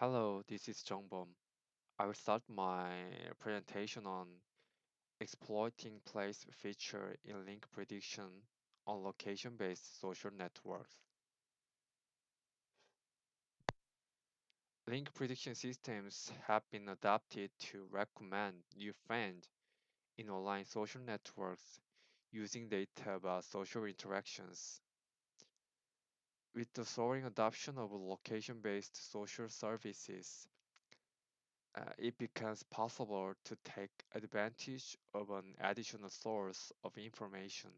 Hello, this is Jongbom. I will start my presentation on exploiting place feature in link prediction on location-based social networks. Link prediction systems have been adapted to recommend new friends in online social networks using data about social interactions. With the soaring adoption of location-based social services, it becomes possible to take advantage of an additional source of information.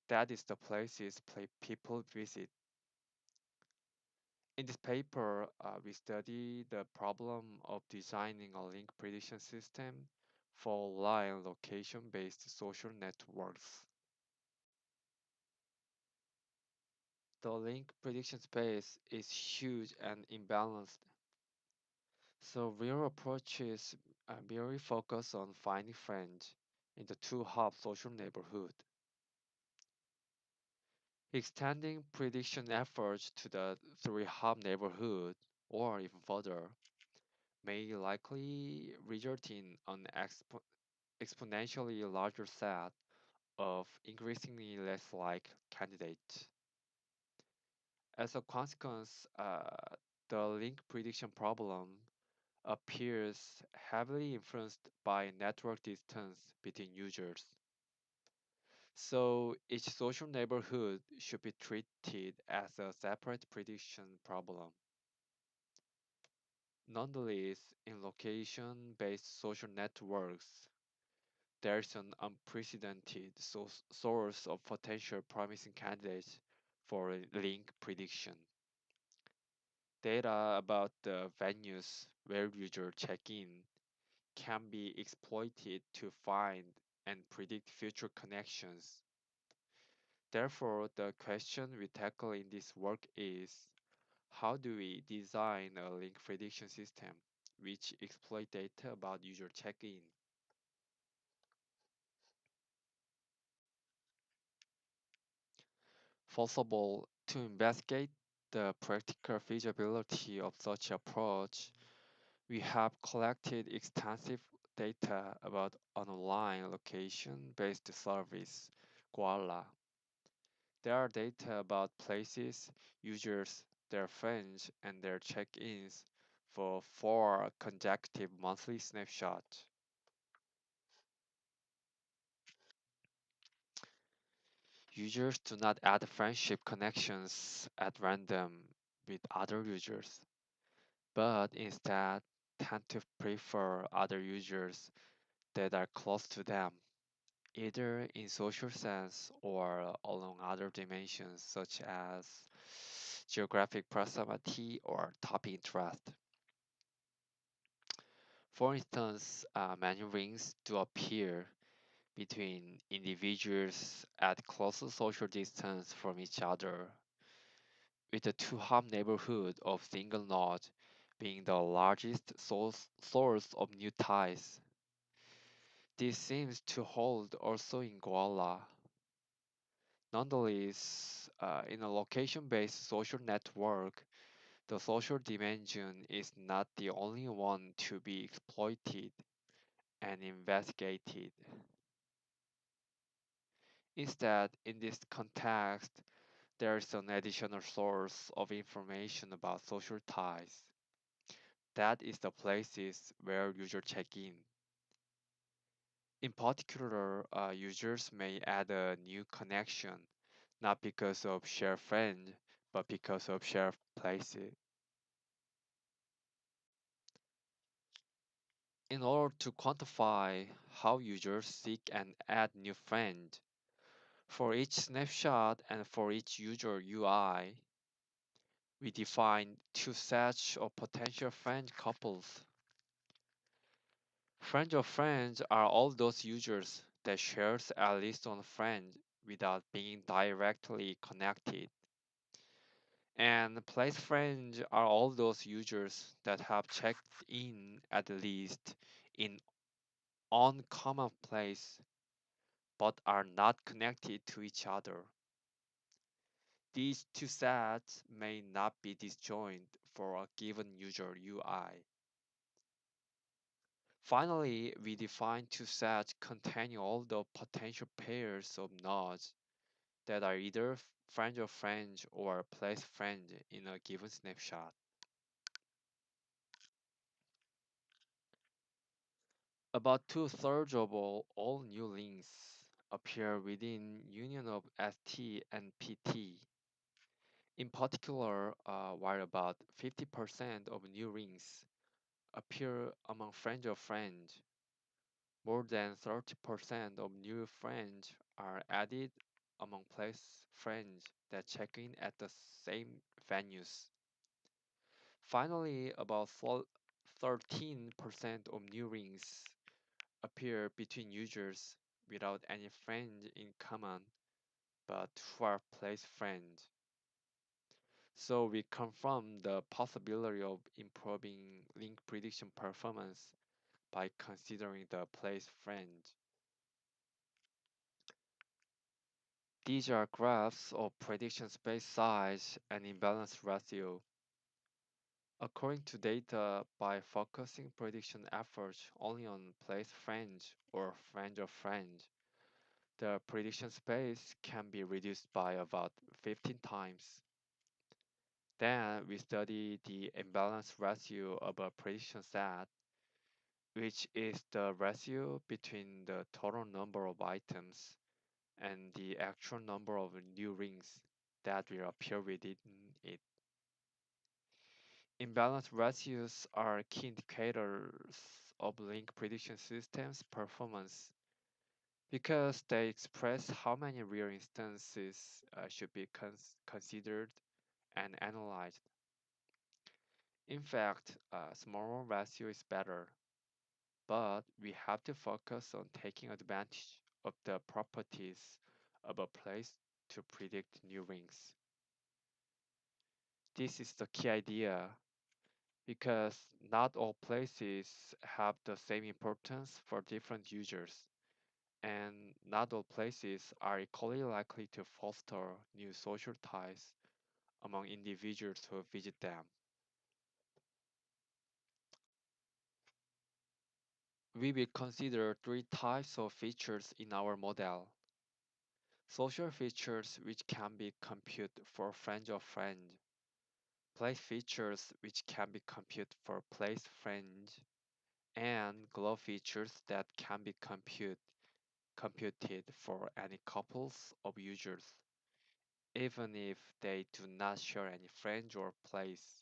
That is the places people visit. In this paper, we study the problem of designing a link prediction system for online location-based social networks. The link prediction space is huge and imbalanced, so real approaches merely focus on finding friends in the two-hop social neighborhood. Extending prediction efforts to the three-hub neighborhood, or even further, may likely result in an exponentially larger set of increasingly less like candidates. As a consequence, the link prediction problem appears heavily influenced by network distance between users. So each social neighborhood should be treated as a separate prediction problem. Nonetheless, in location-based social networks, there's an unprecedented source of potential promising candidates for a link prediction. Data about the venues where users check in can be exploited to find and predict future connections. Therefore, the question we tackle in this work is how do we design a link prediction system which exploit data about user check-in? First of all, to investigate the practical feasibility of such approach, we have collected extensive data about an online location-based service, Koala. There are data about places, users, their friends, and their check-ins for 4 consecutive monthly snapshots. Users do not add friendship connections at random with other users, but instead tend to prefer other users that are close to them, either in social sense or along other dimensions such as geographic proximity or topic interest. For instance, many rings do appear between individuals at close social distance from each other, with the two-hub neighborhood of single node being the largest source of new ties. This seems to hold also in Goala. Nonetheless, in a location-based social network, the social dimension is not the only one to be exploited and investigated. Instead, in this context, there is an additional source of information about social ties. That is the places where users check in. In particular, users may add a new connection, not because of shared friend, but because of shared places. In order to quantify how users seek and add new friends, for each snapshot and for each user UI, we define two sets of potential friend couples. Friends of friends are all those users that shares at least one friend without being directly connected. And place friends are all those users that have checked in at least in on common place but are not connected to each other. These two sets may not be disjoint for a given user UI. Finally, we define two sets containing all the potential pairs of nodes that are either friend of friend or place friend in a given snapshot. About two-thirds of all new links appear within union of ST and PT. In particular, while about 50% of new links appear among friends of friends, more than 30% of new friends are added among place friends that check in at the same venues. Finally, about 13% of new rings appear between users without any friend in common, but who are place friends. So we confirm the possibility of improving link prediction performance by considering the place friend. These are graphs of prediction space size and imbalance ratio. According to data, by focusing prediction efforts only on place friends or friend of friends, the prediction space can be reduced by about 15 times. Then we study the imbalance ratio of a prediction set, which is the ratio between the total number of items and the actual number of new rings that will appear within it. Imbalance ratios are key indicators of link prediction systems performance because they express how many real instances should be considered and analyzed. In fact, a smaller ratio is better, but we have to focus on taking advantage of the properties of a place to predict new rings. This is the key idea because not all places have the same importance for different users, and not all places are equally likely to foster new social ties among individuals who visit them. We will consider three types of features in our model. Social features which can be computed for friend of friend, place features which can be computed for place friend, and glow features that can be computed for any couples of users, even if they do not share any friend or place.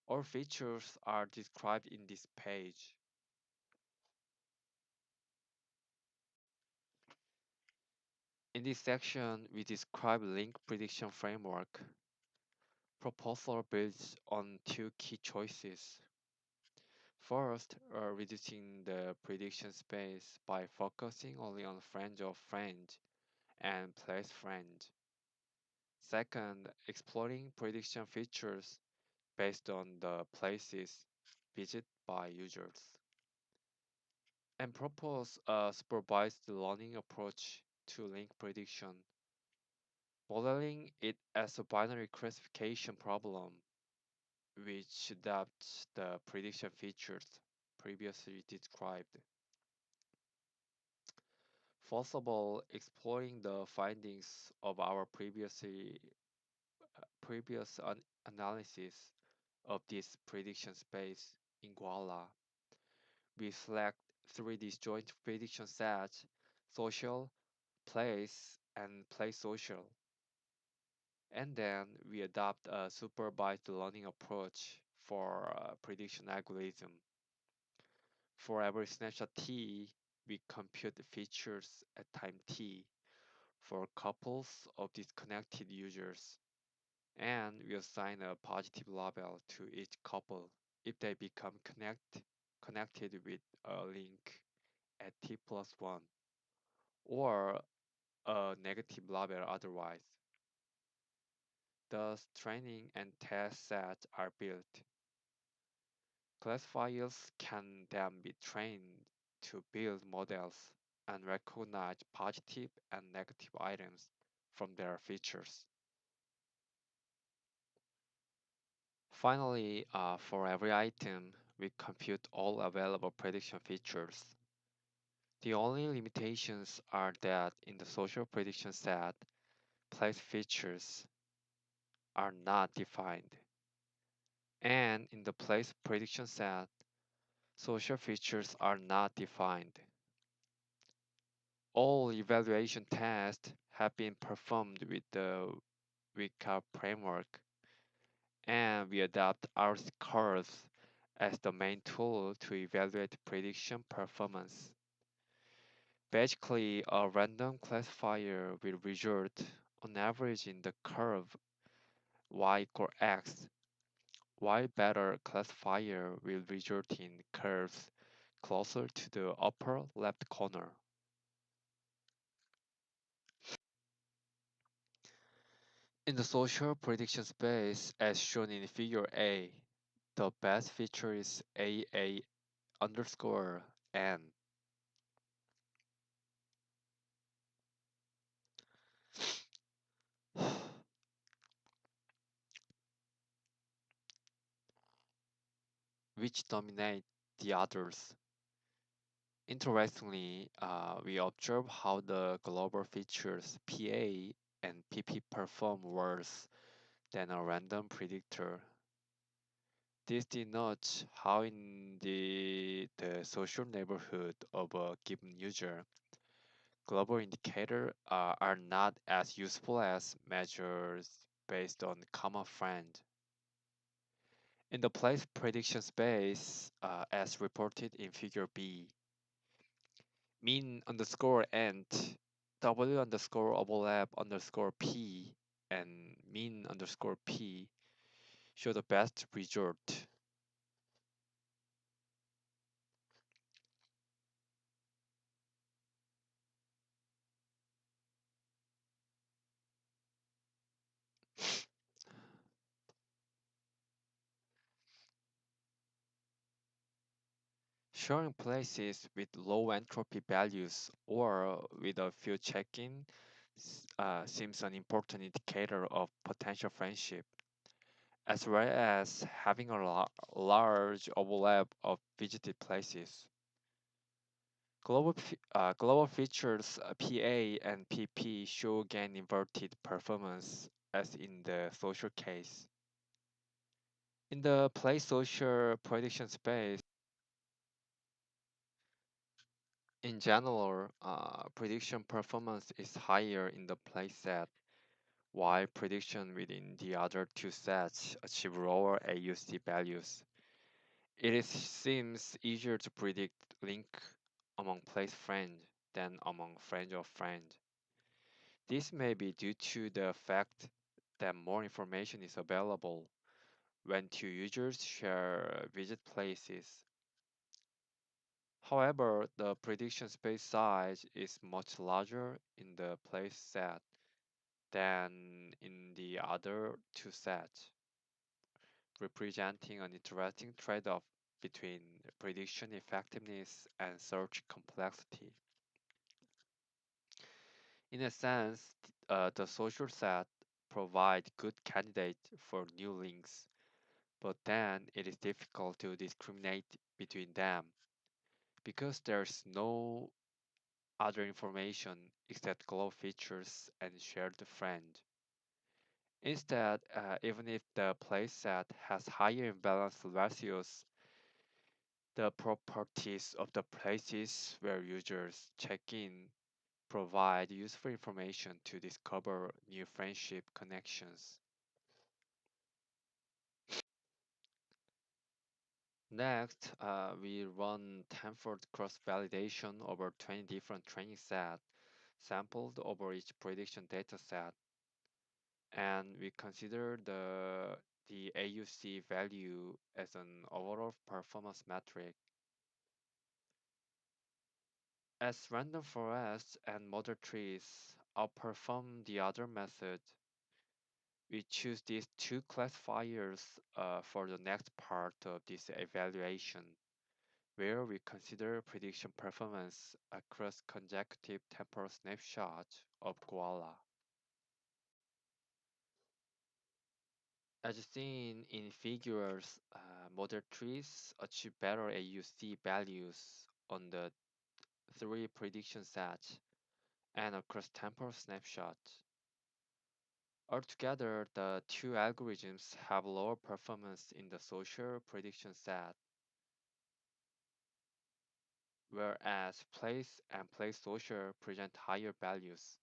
All features are described in this page. In this section, we describe link prediction framework. Proposal builds on two key choices. First, reducing the prediction space by focusing only on friend of friend and place friend. Second, exploring prediction features based on the places visited by users. And propose a supervised learning approach to link prediction, modeling it as a binary classification problem which adapts the prediction features previously described. First of all, exploring the findings of our previous analysis of this prediction space in Guala. We select three disjoint prediction sets: social, place, and place social. And then we adopt a supervised learning approach for prediction algorithm. For every snapshot t, we compute the features at time t for couples of disconnected users, and we assign a positive label to each couple if they become connected with a link at t plus 1, or a negative label otherwise. Thus, training and test sets are built. Classifiers can then be trained to build models and recognize positive and negative items from their features. Finally, for every item, we compute all available prediction features. The only limitations are that in the social prediction set, place features are not defined. And in the place prediction set, social features are not defined. All evaluation tests have been performed with the VCAP framework, and we adopt our curves as the main tool to evaluate prediction performance. Basically, a random classifier will result on average in the curve y equal x, while better classifier will result in curves closer to the upper left corner. In the social prediction space, as shown in figure A, the best feature is AA underscore N, which dominate the others. Interestingly, we observe how the global features PA and PP perform worse than a random predictor. This denotes how in the social neighborhood of a given user, global indicators are not as useful as measures based on common friend. In the place prediction space, as reported in figure B, mean underscore int, w underscore overlap underscore p, and mean underscore p show the best result. Showing places with low entropy values or with a few check-in seems an important indicator of potential friendship, as well as having a large overlap of visited places. Global features PA and PP show again inverted performance as in the social case. In the place social prediction space, in general, prediction performance is higher in the place set, while prediction within the other two sets achieve lower AUC values. Seems easier to predict link among place friend than among friend of friend. This may be due to the fact that more information is available when two users share visit places. However, the prediction space size is much larger in the place set than in the other two sets, representing an interesting trade-off between prediction effectiveness and search complexity. In a sense, the social set provide good candidate for new links, but then it is difficult to discriminate between them because there's no other information except glow features and shared friend. Instead, even if the playset has higher imbalance ratios, the properties of the places where users check in provide useful information to discover new friendship connections. Next, we run tenfold cross-validation over 20 different training sets sampled over each prediction dataset, and we consider the AUC value as an overall performance metric. As random forests and model trees outperform the other method, we choose these two classifiers for the next part of this evaluation, where we consider prediction performance across consecutive temporal snapshots of koala. As seen in figures, model trees achieve better AUC values on the three prediction sets and across temporal snapshots. Altogether, the two algorithms have lower performance in the social prediction set, whereas place and place social present higher values.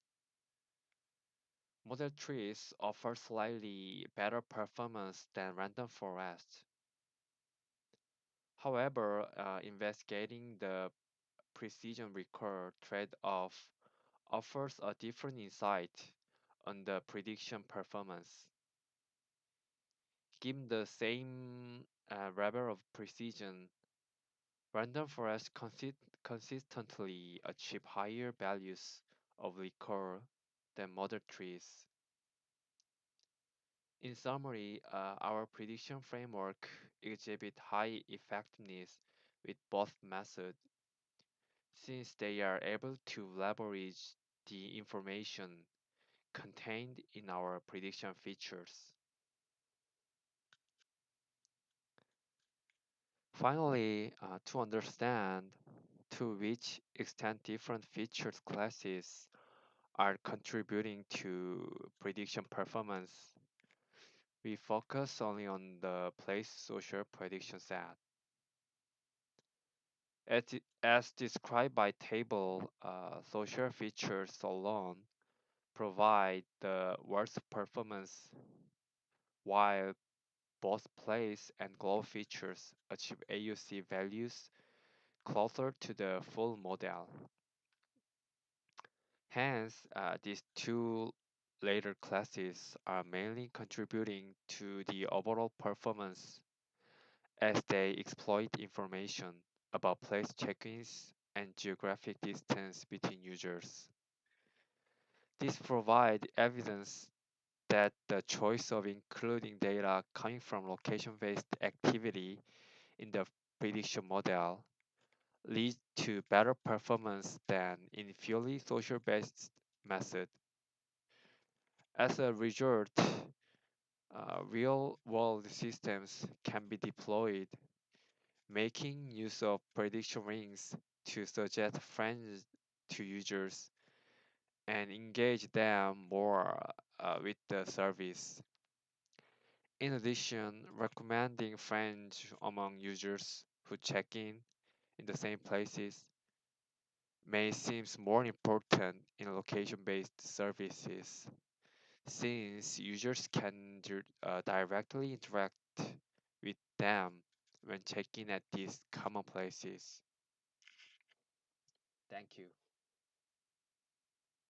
Model trees offer slightly better performance than random forest. However, investigating the precision record trade-off offers a different insight on the prediction performance. Given the same level of precision, random forests consistently achieve higher values of recall than model trees. In summary, our prediction framework exhibit high effectiveness with both methods since they are able to leverage the information contained in our prediction features. Finally, to understand to which extent different features classes are contributing to prediction performance, we focus only on the place social prediction set. As described by table, social features alone provide the worst performance, while both place and globe features achieve AUC values closer to the full model. Hence, these two later classes are mainly contributing to the overall performance as they exploit information about place check-ins and geographic distance between users. This provides evidence that the choice of including data coming from location-based activity in the prediction model leads to better performance than in purely social-based method. As a result, real-world systems can be deployed, making use of prediction rings to suggest friends to users and engage them more with the service. In addition, recommending friends among users who check in the same places may seem more important in location-based services since users can directly interact with them when checking at these common places. Thank you.